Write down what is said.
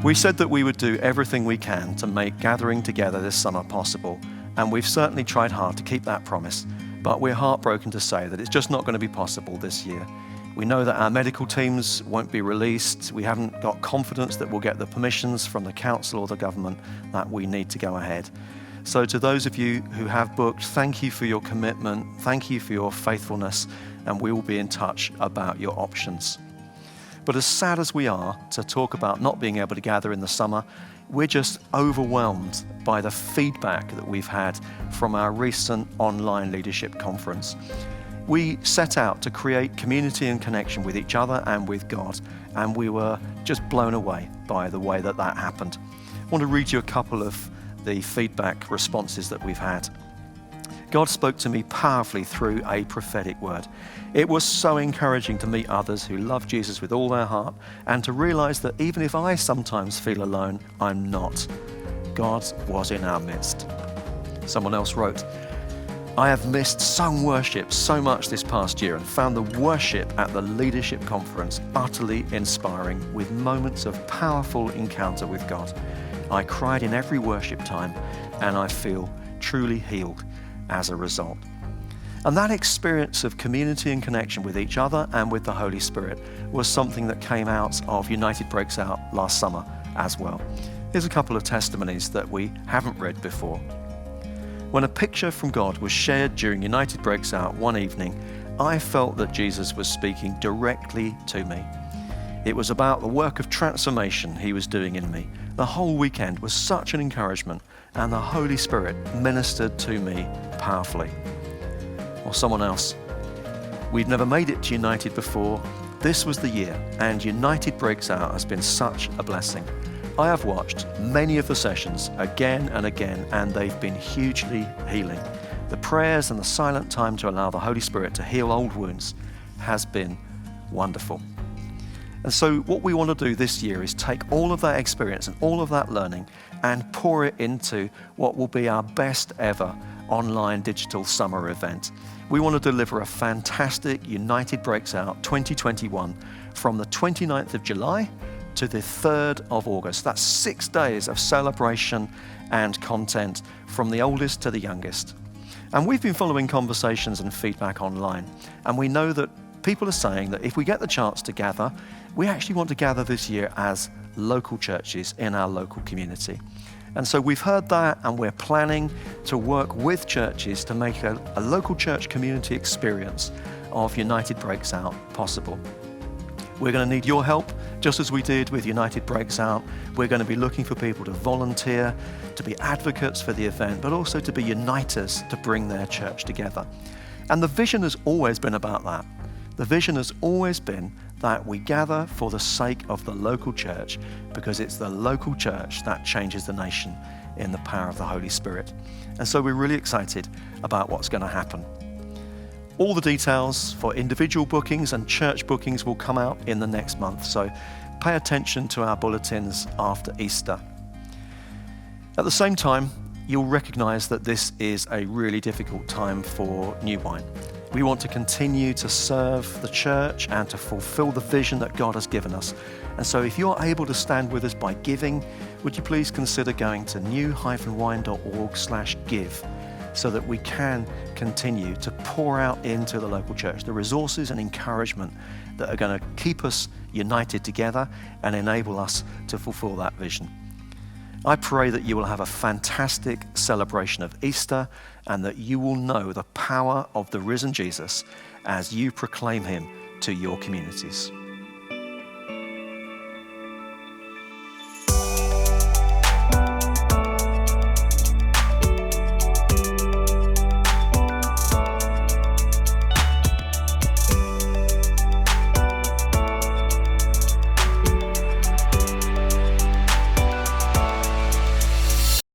We said that we would do everything we can to make gathering together this summer possible, and we've certainly tried hard to keep that promise, but we're heartbroken to say that it's just not going to be possible this year. We know that our medical teams won't be released. We haven't got confidence that we'll get the permissions from the council or the government that we need to go ahead. So to those of you who have booked, thank you for your commitment, thank you for your faithfulness, and we will be in touch about your options. But as sad as we are to talk about not being able to gather in the summer, we're just overwhelmed by the feedback that we've had from our recent online leadership conference. We set out to create community and connection with each other and with God, and we were just blown away by the way that happened. I want to read you a couple of the feedback responses that we've had. God spoke to me powerfully through a prophetic word. It was so encouraging to meet others who love Jesus with all their heart and to realize that even if I sometimes feel alone, I'm not. God was in our midst. Someone else wrote, I have missed sung worship so much this past year and found the worship at the leadership conference utterly inspiring with moments of powerful encounter with God. I cried in every worship time and I feel truly healed as a result. And that experience of community and connection with each other and with the Holy Spirit was something that came out of United Breaks Out last summer as well. Here's a couple of testimonies that we haven't read before. When a picture from God was shared during United Breaks Out one evening, I felt that Jesus was speaking directly to me. It was about the work of transformation he was doing in me. The whole weekend was such an encouragement, and the Holy Spirit ministered to me powerfully. Or someone else, we've never made it to United before. This was the year, and United Breaks Out has been such a blessing. I have watched many of the sessions again and again, and they've been hugely healing. The prayers and the silent time to allow the Holy Spirit to heal old wounds has been wonderful. And so what we want to do this year is take all of that experience and all of that learning and pour it into what will be our best ever online digital summer event. We want to deliver a fantastic United Breaks Out 2021 from the 29th of July to the 3rd of August. That's 6 days of celebration and content from the oldest to the youngest. And we've been following conversations and feedback online, and we know that people are saying that if we get the chance to gather, we actually want to gather this year as local churches in our local community. And so we've heard that, and we're planning to work with churches to make a local church community experience of United Breaks Out possible. We're going to need your help, just as we did with United Breaks Out. We're going to be looking for people to volunteer, to be advocates for the event, but also to be uniters to bring their church together. And the vision has always been about that. The vision has always been that we gather for the sake of the local church, because it's the local church that changes the nation in the power of the Holy Spirit. And so we're really excited about what's going to happen. All the details for individual bookings and church bookings will come out in the next month, so pay attention to our bulletins after Easter. At the same time, you'll recognize that this is a really difficult time for New Wine. We want to continue to serve the church and to fulfill the vision that God has given us. And so if you're able to stand with us by giving, would you please consider going to new-wine.org/give so that we can continue to pour out into the local church the resources and encouragement that are going to keep us united together and enable us to fulfill that vision. I pray that you will have a fantastic celebration of Easter and that you will know the power of the risen Jesus as you proclaim him to your communities.